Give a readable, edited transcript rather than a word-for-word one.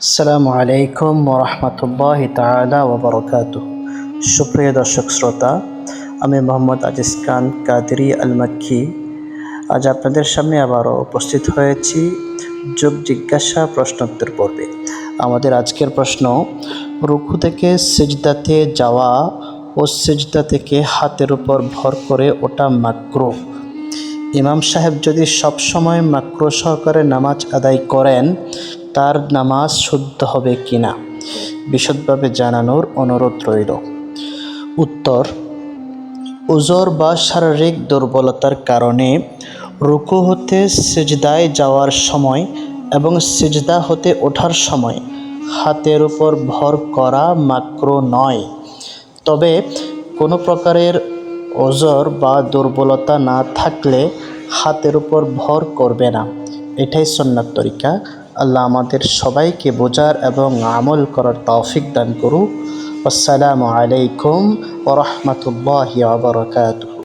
আসসালামু আলাইকুম ওরহমতুল্লাহি তাআলা ওয়া বারাকাতুহু। সুপ্রিয় দর্শক শ্রোতা, আমি মোহাম্মদ আজিজ খান কাদরি আল মাক্কি আজ আপনাদের সামনে আবারও উপস্থিত হয়েছি যোগ জিজ্ঞাসা প্রশ্নোত্তর পর্বে। আমাদের আজকের প্রশ্ন, রুকু থেকে সিজদাতে যাওয়া ও সিজদা থেকে হাতের উপর ভর করে ওটা মাকরুহ। ইমাম সাহেব যদি সবসময় মাকরুহ সহকারে নামাজ আদায় করেন, তার নামাজ শুদ্ধ হবে কিনা বিশদভাবে জানানোর অনুরোধ রইল। উত্তর: উযর বা শারীরিক দুর্বলতার কারণে রুকু হতে সিজদায় যাওয়ার সময় এবং সিজদা হতে ওঠার সময় হাতের উপর ভর করা মাকরুহ নয়। তবে কোনো প্রকারের ওযর বা দুর্বলতা না থাকলে হাতের উপর ভর করবে না, এটাই সুন্নাত তরিকা। আল্লাহ আমাদের সবাইকে বোঝার এবং আমল করার তৌফিক দান করুক। আসসালামু আলাইকুম ওয়া রাহমাতুল্লাহি ওয়া বারাকাতুহু।